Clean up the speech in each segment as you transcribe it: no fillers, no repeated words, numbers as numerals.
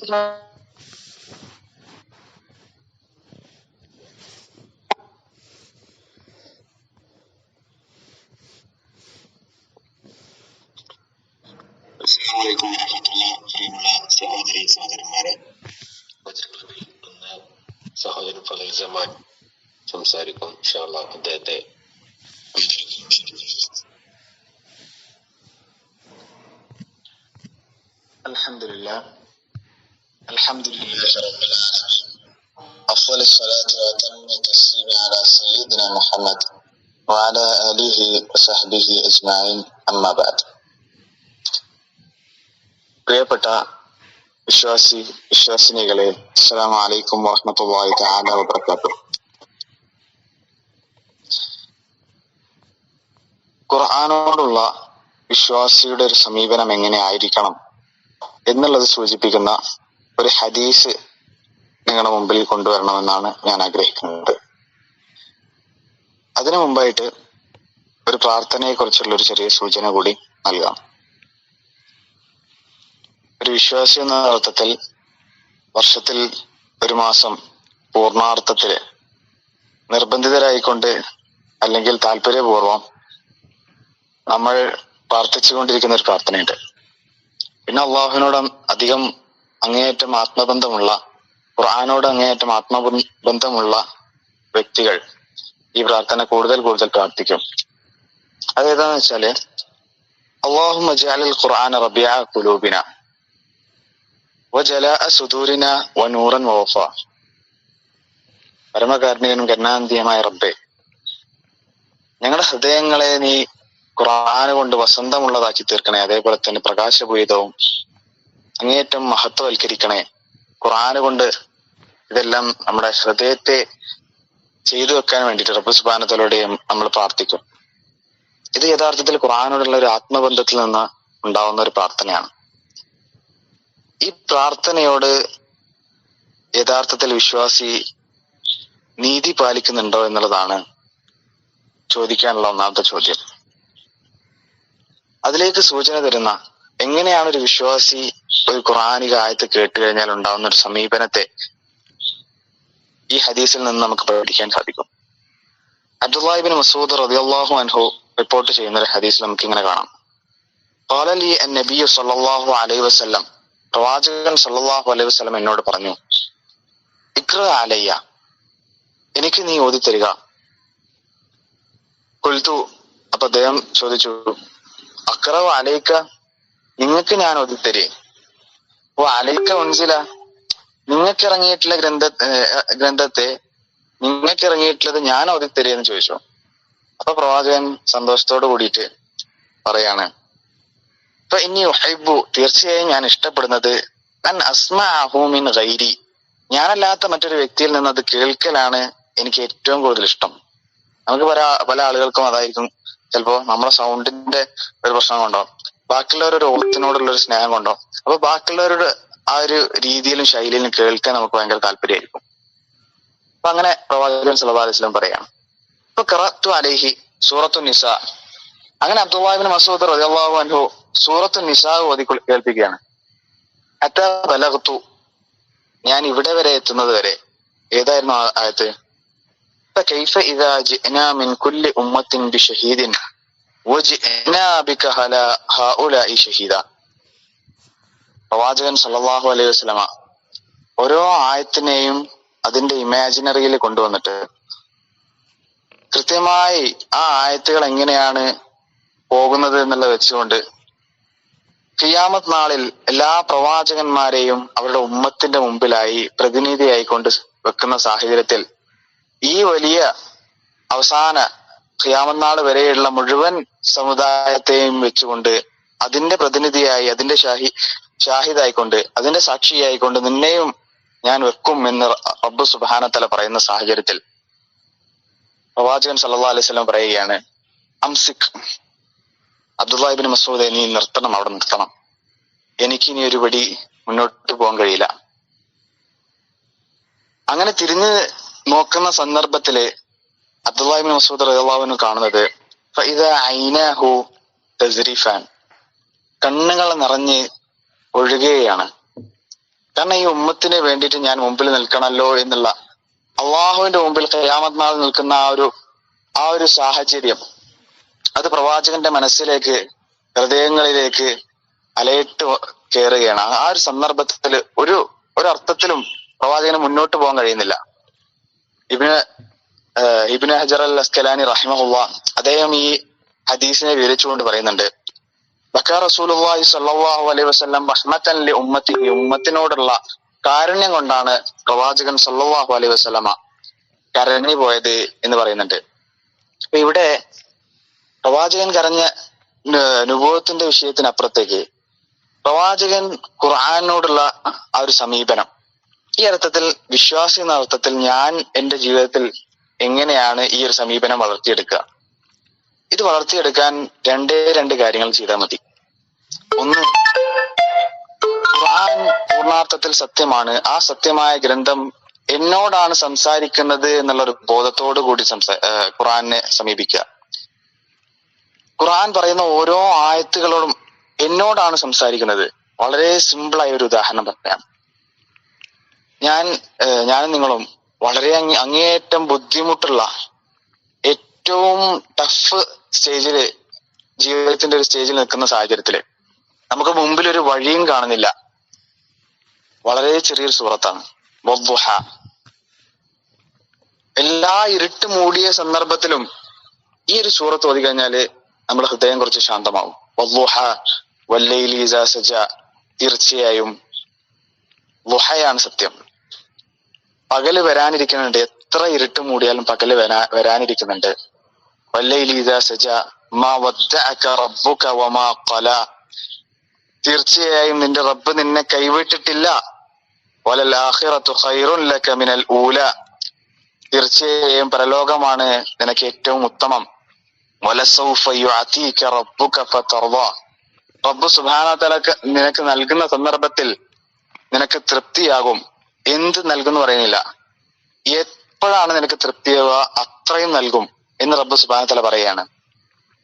അസ്സലാമു അലൈക്കും പ്രിയമുള്ള സഹോദരി സഹോദരന്മാരെ, സഹോദരൻ ഫലൽ ജമാൻ സംസാരിക്കും. ഇൻഷാ അല്ലാഹ് അദ്ദേഹത്തെ അൽഹംദുലില്ലാഹ് റബ്ബിൽ ആലമീൻ അഫ്ളലു സ്വലാത്തു വ അത്തമ്മു തസ്ലീമു അലാ സയ്യിദിനാ മുഹമ്മദ് വഅലാ ആലിഹി വസഹ്ബിഹി അജ്മഈൻ. അമ്മാ ബഅദ്. പ്രിയപ്പെട്ട വിശ്വാസിനികളെ, അസ്സലാമു അലൈക്കും വറഹ്മത്തുള്ളാഹി തആല വബറകാതുഹു. ഖുർആനോടുള്ള വിശ്വാസിയുടെ ഒരു സമീപനം എങ്ങനെ ആയിരിക്കണം എന്നുള്ളത് സൂചിപ്പിക്കുന്ന ഒരു ഹദീസ് നിങ്ങളുടെ മുമ്പിൽ കൊണ്ടുവരണമെന്നാണ് ഞാൻ ആഗ്രഹിക്കുന്നത്. അതിനു മുമ്പായിട്ട് ഒരു പ്രാർത്ഥനയെ കുറിച്ചുള്ള ഒരു ചെറിയ സൂചന കൂടി നൽകാം. ഒരു വിശ്വാസി എന്ന അർത്ഥത്തിൽ വർഷത്തിൽ ഒരു മാസം പൂർണ്ണാർത്ഥത്തില് നിർബന്ധിതരായിക്കൊണ്ട് അല്ലെങ്കിൽ താല്പര്യപൂർവം നമ്മൾ പ്രാർത്ഥിച്ചുകൊണ്ടിരിക്കുന്ന ഒരു പ്രാർത്ഥനയുണ്ട്. പിന്നെ അള്ളാഹുവിനോട് അധികം അങ്ങേയറ്റം ആത്മബന്ധമുള്ള, ഖുർആനോട് അങ്ങേയറ്റം ആത്മബന്ധമുള്ള വ്യക്തികൾ ഈ പ്രാർത്ഥന കൂടുതൽ പ്രാർത്ഥിക്കും. അതേതാന്ന് വെച്ചാല്, അല്ലാഹുമ്മ ജഅലിൽ ഖുർആന റബീഅ ഖുലൂബിന വജലാഅ സുദൂരിന വനൂറൻ വവഫ. പരമകാരുണികനും കരുണാനിധിയുമായ റബ്ബേ, ഞങ്ങളുടെ ഹൃദയങ്ങളെ നീ ഖുർആന് കൊണ്ട് വസന്തമുള്ളതാക്കി തീർക്കണേ. അതേപോലെ തന്നെ പ്രകാശപൂരിതവും അങ്ങേയറ്റം മഹത്വവൽക്കരിക്കണേ. ഖുർആന് കൊണ്ട് ഇതെല്ലാം നമ്മുടെ ഹൃദയത്തെ ചെയ്തു വെക്കാൻ വേണ്ടിയിട്ട് റബ്ബ് സുബ്ഹാനഹു വതആലയോട് നമ്മൾ പ്രാർത്ഥിക്കും. ഇത് യഥാർത്ഥത്തിൽ ഖുർആനോടുള്ള ഒരു ആത്മബന്ധത്തിൽ നിന്ന് ഉണ്ടാവുന്ന ഒരു പ്രാർത്ഥനയാണ്. ഈ പ്രാർത്ഥനയോട് യഥാർത്ഥത്തിൽ വിശ്വാസി നീതി പാലിക്കുന്നുണ്ടോ എന്നുള്ളതാണ് ചോദിക്കാനുള്ള ഒന്നാമത്തെ ചോദ്യം. അതിലേക്ക് സൂചന തരുന്ന, എങ്ങനെയാണ് ഒരു വിശ്വാസി ഒരു ഖുർആനിക ആയത്ത് കേട്ട് കഴിഞ്ഞാൽ ഉണ്ടാവുന്ന ഒരു സമീപനത്തെ ഈ ഹദീസിൽ നിന്ന് നമുക്ക് പഠിക്കാൻ സാധിക്കും. അബ്ദുല്ലാഹി ഇബ്നു മസ്ഊദ് റളിയല്ലാഹു അൻഹു റിപ്പോർട്ട് ചെയ്യുന്ന ഒരു ഹദീസിൽ നമുക്ക് ഇങ്ങനെ കാണാം. ഖാല ലി അൻ-നബിയ്യു സ്വല്ലല്ലാഹു അലൈഹി വസല്ലം, പ്രവാചകൻ സല്ലല്ലാഹു അലൈഹി വസല്ലം എന്നോട് പറഞ്ഞു, ഇഖ്റ അലയ്യ, എനിക്ക് നീ ഓതി തരിക. ഖുൽതു, അപ്പൊ അദ്ദേഹം ചോദിച്ചു, അഖ്റ അലൈക, നിങ്ങൾക്ക് ഞാൻ ഓതിത്തരേ? ഓ അലൈക ഉൻസില, നിങ്ങൾക്ക് ഇറങ്ങിയിട്ടുള്ള ഗ്രന്ഥത്തെ നിങ്ങൾക്ക് ഇറങ്ങിയിട്ടുള്ളത് ഞാൻ ഓതിത്തരേ എന്ന് ചോദിച്ചു. അപ്പൊ പ്രവാചകൻ സന്തോഷത്തോട് കൂടിയിട്ട് പറയാണ്, ഇപ്പൊ ഇനി ഉഹൈബു, തീർച്ചയായും ഞാൻ ഇഷ്ടപ്പെടുന്നത് അൻ അസ്മഅഹു മിൻ ഗൈരി, ഞാനല്ലാത്ത മറ്റൊരു വ്യക്തിയിൽ നിന്ന് അത് കേൾക്കലാണ് എനിക്ക് ഏറ്റവും കൂടുതൽ ഇഷ്ടം. നമുക്ക് പല ആളുകൾക്കും അതായിരിക്കും ചിലപ്പോ നമ്മളെ സൗണ്ടിന്റെ ഒരു പ്രശ്നം കൊണ്ടോ, ബാക്കിയുള്ളവരുടെ ഓത്തിനോടുള്ള ഒരു സ്നേഹം കൊണ്ടോ, അപ്പൊ ബാക്കിയുള്ളവരുടെ ആ ഒരു രീതിയിലും ശൈലിയിലും കേൾക്കാൻ നമുക്ക് ഭയങ്കര താല്പര്യമായിരിക്കും. അപ്പൊ അങ്ങനെ പ്രവാചകൻ സല്ലല്ലാഹു അലൈഹി വസല്ലം പറയാണ്, ഇപ്പൊ ഖറഅതു അലൈഹി സൂറത്തു നിസാ. അങ്ങനെ അബ്ദുല്ലാഹി ഇബ്നു മസ്ഊദ് റളിയല്ലാഹു അൻഹു സൂറത്തു നിസാ ഓതി കേൾപ്പിക്കുകയാണ്. ഹത്താ ബലഗ്തു, ഞാൻ ഇവിടെ വരെ എത്തുന്നത് വരെ. ഏതായിരുന്നു ആയത്ത്? ഫകൈഫ ഇദാ ജിഅനാ മിൻ കുല്ലി ഉമ്മത്തിൻ ബിശഹീദിൻ വജിഅനാ ബിക അലാ ഹൗലാഇ ഷഹീദ. പ്രവാചകൻ സല്ലല്ലാഹു അലൈഹി വസല്ലമ ഓരോ ആയത്തിനെയും അതിന്റെ ഇമാജിനറിയിൽ കൊണ്ടുവന്നിട്ട് കൃത്യമായി ആ ആയത്തുകൾ എങ്ങനെയാണ് പോകുന്നത് എന്നുള്ളത് വെച്ചുകൊണ്ട് ഖിയാമത്ത് നാളിൽ എല്ലാ പ്രവാചകന്മാരെയും അവരുടെ ഉമ്മത്തിന്റെ മുമ്പിലായി പ്രതിനിധിയായിക്കൊണ്ട് വെക്കുന്ന സാഹചര്യത്തിൽ ഈ വലിയ അവസാന ഖിയാമത്ത് നാൾ വരെയുള്ള മുഴുവൻ സമുദായത്തെയും വെച്ചുകൊണ്ട് അതിന്റെ പ്രതിനിധിയായി, അതിന്റെ ഷാഹിദായിക്കൊണ്ട്, അതിന്റെ സാക്ഷിയായിക്കൊണ്ട് നിന്നെയും ഞാൻ വെക്കും എന്ന് റബ്ബ് സുബ്ഹാനഹു വതആല പറയുന്ന സാഹചര്യത്തിൽ പ്രവാചകൻ സല്ലല്ലാഹു അലൈഹി വസല്ലം പറയുകയാണ്, അംസിക്, അബ്ദുല്ലാഹി ഇബ്നു മസ്ഊദ്, നീ നിർത്തണം, അവിടെ നിർത്തണം, എനിക്ക് ഇനി ഒരു പടി മുന്നോട്ട് പോകാൻ കഴിയില്ല. അങ്ങനെ തിരിഞ്ഞ് നോക്കുന്ന സന്ദർഭത്തില് അബ്ദുല്ലാഹി ഇബ്നു മസ്ഊദ് റളിയല്ലാഹു അൻഹു കാണുന്നത് ഫഇദാ ഐനാഹു തസ്രിഫാൻ, കണ്ണുകൾ നിറഞ്ഞ് ഒഴുകുകയാണ്. കാരണം ഈ ഉമ്മത്തിന് വേണ്ടിയിട്ട് ഞാൻ മുമ്പിൽ നിൽക്കണമല്ലോ എന്നുള്ള അള്ളാഹുവിന്റെ മുമ്പിൽ ഖിയാമത്ത് നാൾ നിൽക്കുന്ന ആ ഒരു സാഹചര്യം, അത് പ്രവാചകന്റെ മനസ്സിലേക്ക്, ഹൃദയങ്ങളിലേക്ക് അലയിട്ട് കയറുകയാണ്. ആ ഒരു സന്ദർഭത്തിൽ ഒരു അർത്ഥത്തിലും പ്രവാചകന് മുന്നോട്ട് പോകാൻ കഴിയുന്നില്ല. ഇബ്നു ഹജർ അൽ അസ്കലാനി റഹിമഹുല്ലാഹ് അദ്ദേഹം ഈ ഹദീസിനെ വിവരിച്ചുകൊണ്ട് പറയുന്നുണ്ട്, ബക്കാ റസൂലുള്ളാഹി സ്വല്ലല്ലാഹു അലൈഹി വസല്ലം റഹ്മത്തൻ ലി ഉമ്മത്തി, ഉമ്മത്തിനോടുള്ള കാരുണ്യം കൊണ്ടാണ് പ്രവാചകൻ സ്വല്ലല്ലാഹു അലൈഹി വസല്ലമ കരഞ്ഞു പോയത് എന്ന് പറയുന്നുണ്ട്. അപ്പൊ ഇവിടെ പ്രവാചകൻ കരഞ്ഞ നുബുവത്തിന്റെ വിഷയത്തിനപ്പുറത്തേക്ക് പ്രവാചകൻ ഖുർആനോടുള്ള ആ ഒരു സമീപനം, ഈ അർത്ഥത്തിൽ വിശ്വാസി എന്ന അർത്ഥത്തിൽ ഞാൻ എന്റെ ജീവിതത്തിൽ എങ്ങനെയാണ് ഈ ഒരു സമീപനം വളർത്തിയെടുക്കുക? ഇത് വളർത്തിയെടുക്കാൻ രണ്ട് കാര്യങ്ങൾ ചെയ്താൽ മതി. ഒന്ന്, ഖുർആൻ പൂർണാർത്ഥത്തിൽ സത്യമാണ്, ആ സത്യമായ ഗ്രന്ഥം എന്നോടാണ് സംസാരിക്കുന്നത് എന്നുള്ള ഒരു ബോധത്തോടു കൂടി ഖുർആനെ സമീപിക്കുക. ഖുർആൻ പറയുന്ന ഓരോ ആയത്തുകളോടും എന്നോടാണ് സംസാരിക്കുന്നത്. വളരെ സിമ്പിളായ ഒരു ഉദാഹരണം പറയാം. ഞാനും നിങ്ങളും വളരെ അങ്ങേയറ്റം ബുദ്ധിമുട്ടുള്ള ഏറ്റവും ടഫ് സ്റ്റേജില്, ജീവിതത്തിന്റെ ഒരു സ്റ്റേജിൽ നിൽക്കുന്ന സാഹചര്യത്തില് നമുക്ക് മുമ്പിൽ ഒരു വഴിയും കാണുന്നില്ല. വളരെ ചെറിയൊരു സൂറത്താണ് വദ്ദുഹ. എല്ലാ ഇരുട്ട് മൂടിയ സന്ദർഭത്തിലും ഈ ഒരു സൂറത്ത് ഓതി കഴിഞ്ഞാല് നമ്മുടെ ഹൃദയം കുറച്ച് ശാന്തമാവും. വദ്ദുഹ വല്ലൈലി ഇദാ സജ, തീർച്ചയായും ളുഹയാണ് സത്യം. പകല് വരാനിരിക്കുന്നുണ്ട്, എത്ര ഇരുട്ട് മൂടിയാലും പകല് വരാനിരിക്കുന്നുണ്ട്. വല്ലൈലി ഇദാ സജ മാ വദ്ദഅക റബ്ബുക വമാ ഖലാ, തീർച്ചയായും നിന്റെ റബ്ബ് നിന്നെ കൈവിട്ടിട്ടില്ല. വലൽ ആഖിറതു ഖൈറുൻ ലക മിനൽ ഊല, തീർച്ചയായും പരലോകമാണ് നിനക്ക് ഏറ്റവും ഉത്തമം. വലസൗഫ യുഅതീക റബ്ബുക ഫതർദാ, റബ്ബ് സുബ്ഹാനഹു വ തആല നിനക്ക് നൽകുന്ന സന്ദർഭത്തിൽ നിനക്ക് തൃപ്തിയാകും. എന്ത് നൽകുന്നു പറയുന്നില്ല, എപ്പോഴാണ് നിനക്ക് തൃപ്തിയാവുക അത്രയും നൽകും എന്ന് റബ്ബ് സുബ്ഹാനഹു വ തആല പറയാണ്.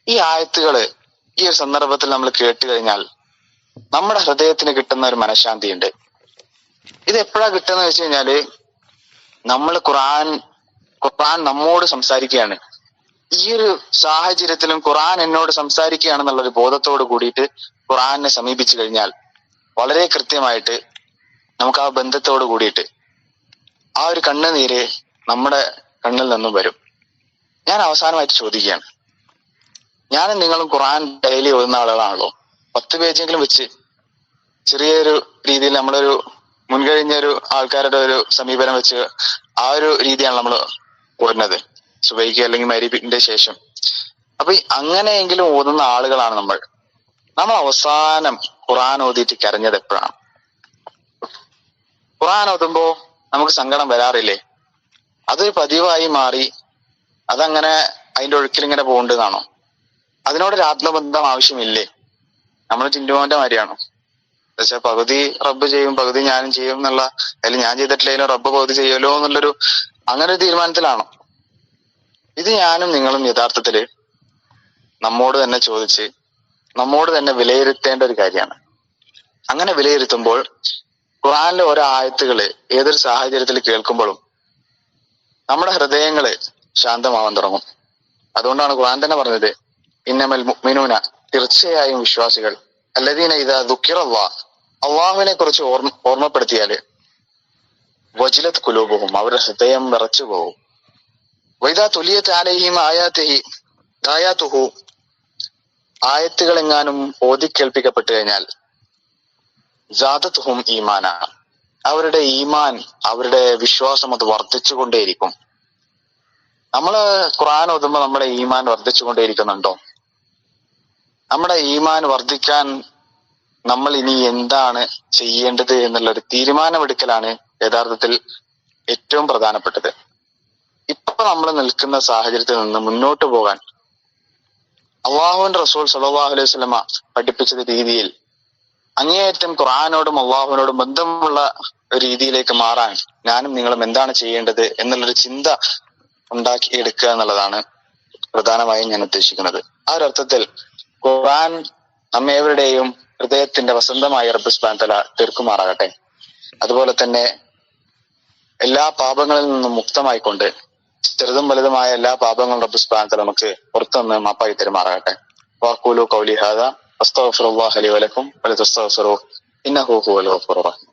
ഈ ആയത്തുകള് ഈ ഒരു സന്ദർഭത്തിൽ നമ്മൾ കേട്ട് കഴിഞ്ഞാൽ നമ്മുടെ ഹൃദയത്തിന് കിട്ടുന്ന ഒരു മനഃശാന്തിയുണ്ട്. ഇത് എപ്പോഴാ കിട്ടുന്ന വെച്ച് കഴിഞ്ഞാല് നമ്മൾ ഖുർആൻ നമ്മോട് സംസാരിക്കുകയാണ്. ഈ ഒരു സാഹചര്യത്തിലും ഖുർആൻ എന്നോട് സംസാരിക്കുകയാണെന്നുള്ള ഒരു ബോധത്തോട് കൂടിയിട്ട് ഖുർആനെ സമീപിച്ചു കഴിഞ്ഞാൽ വളരെ കൃത്യമായിട്ട് നമുക്ക് ആ ബന്ധത്തോട് കൂടിയിട്ട് ആ ഒരു കണ്ണുനീര് നമ്മുടെ കണ്ണിൽ നിന്നും വരും. ഞാൻ അവസാനമായിട്ട് ചോദിക്കുകയാണ്, ഞാനും നിങ്ങളും ഖുർആൻ ഡെയിലി ഓതുന്ന ആളുകളാണല്ലോ. 10 പേജെങ്കിലും വെച്ച് ചെറിയൊരു രീതിയിൽ നമ്മളൊരു മുൻകഴിഞ്ഞൊരു ആൾക്കാരുടെ ഒരു സമീപനം വെച്ച് ആ ഒരു രീതിയാണ് നമ്മൾ ഓടുന്നത്, സുബൈക്ക് അല്ലെങ്കിൽ മഗ്‌രിബിന്റെ ശേഷം. അപ്പൊ അങ്ങനെയെങ്കിലും ഓതുന്ന ആളുകളാണ് നമ്മൾ അവസാനം ഖുർആൻ ഓതിയിട്ട് കരഞ്ഞത് എപ്പോഴാണ്? ഖുർആൻ ഓതുമ്പോ നമുക്ക് സങ്കടം വരാറില്ലേ? അതൊരു പതിവായി മാറി അതങ്ങനെ അതിന്റെ ഒഴുക്കിൽ ഇങ്ങനെ പോകേണ്ടതാണോ? അതിനോടൊരു ആത്മബന്ധം ആവശ്യമില്ലേ? നമ്മൾ ടിന്റുമോന്റെ മാതിരിയാണോ? പക്ഷെ പകുതി റബ്ബ് ചെയ്യും പകുതി ഞാനും ചെയ്യും എന്നുള്ള, അതിൽ ഞാൻ ചെയ്തിട്ടില്ലെങ്കിലും റബ്ബ് പകുതി ചെയ്യുമല്ലോ എന്നുള്ളൊരു അങ്ങനെ ഒരു തീരുമാനത്തിലാണോ? ഇത് ഞാനും നിങ്ങളും യഥാർത്ഥത്തില് നമ്മോട് തന്നെ ചോദിച്ച് നമ്മോട് തന്നെ വിലയിരുത്തേണ്ട ഒരു കാര്യമാണ്. അങ്ങനെ വിലയിരുത്തുമ്പോൾ ഖുർആനിലെ ഓരോ ആയത്തുകള് ഏതൊരു സാഹചര്യത്തിൽ കേൾക്കുമ്പോഴും നമ്മുടെ ഹൃദയങ്ങള് ശാന്തമാവാൻ തുടങ്ങും. അതുകൊണ്ടാണ് ഖുർആൻ തന്നെ പറഞ്ഞത്, ഇന്നമൽ മുഅ്മിനൂന, തീർച്ചയായും വിശ്വാസികൾ, അല്ലദീന ഇദാ ദുക്കിറല്ലാഹ്, അള്ളാഹുവിനെ കുറിച്ച് ഓർമ്മപ്പെടുത്തിയാല് വജിലത് ഖുലൂബുഹും, അവരുടെ ഹൃദയം വിറച്ചു പോകും. വഇദാ തുലിയത് അലൈഹിം ആയാതുഹു, ആയത്തുകൾ എങ്ങാനും ഓതി കേൾപ്പിക്കപ്പെട്ടു കഴിഞ്ഞാൽ സാദത്തുഹും ഈമാന, അവരുടെ ഈമാൻ, അവരുടെ വിശ്വാസം അത് വർദ്ധിച്ചുകൊണ്ടേയിരിക്കും. നമ്മള് ഖുർആൻ ഓതുമ്പോ നമ്മുടെ ഈമാൻ വർദ്ധിച്ചുകൊണ്ടേയിരിക്കുന്നുണ്ടോ? നമ്മുടെ ഈമാൻ വർദ്ധിക്കാൻ നമ്മൾ ഇനി എന്താണ് ചെയ്യേണ്ടത് എന്നുള്ളൊരു തീരുമാനമെടുക്കലാണ് യഥാർത്ഥത്തിൽ ഏറ്റവും പ്രധാനപ്പെട്ടത്. ഇപ്പൊ നമ്മൾ നിൽക്കുന്ന സാഹചര്യത്തിൽ നിന്ന് മുന്നോട്ട് പോകാൻ അള്ളാഹുവിന്റെ റസൂൽ സ്വല്ലല്ലാഹു അലൈഹി വസല്ലമ പഠിപ്പിച്ച രീതിയിൽ അങ്ങേയറ്റം ഖുർആനോടും അള്ളാഹുവിനോടും ബന്ധമുള്ള രീതിയിലേക്ക് മാറാൻ ഞാനും നിങ്ങളും എന്താണ് ചെയ്യേണ്ടത് എന്നുള്ളൊരു ചിന്ത ഉണ്ടാക്കി എടുക്കുക എന്നുള്ളതാണ് പ്രധാനമായും ഞാൻ ഉദ്ദേശിക്കുന്നത്. ആ ഒരു അർത്ഥത്തിൽ ഖുർആൻ നമ്മേവരുടെയും ഹൃദയത്തിന്റെ വസന്തമായ റബ്ബ് സുബ്ഹാനഹു വ തആല തീർക്കുമാറാകട്ടെ. അതുപോലെ തന്നെ എല്ലാ പാപങ്ങളിൽ നിന്നും മുക്തമായിക്കൊണ്ട് ചെറുതും വലുതുമായ എല്ലാ പാപങ്ങളും റബ്ബ് സുബ്ഹാനഹു വ തആല നമുക്ക് പുറത്തുനിന്ന് മാപ്പാക്കി തരുമാറാകട്ടെ. വഖൂലു ഖൗലി ഹാദാ അസ്തഗ്ഫിറുല്ലാഹ ലി വലക്കും വലതസ്തഗ്ഫിറൂഹു ഇന്നഹു ഹുവൽ ഗഫൂറുർ റഹീം.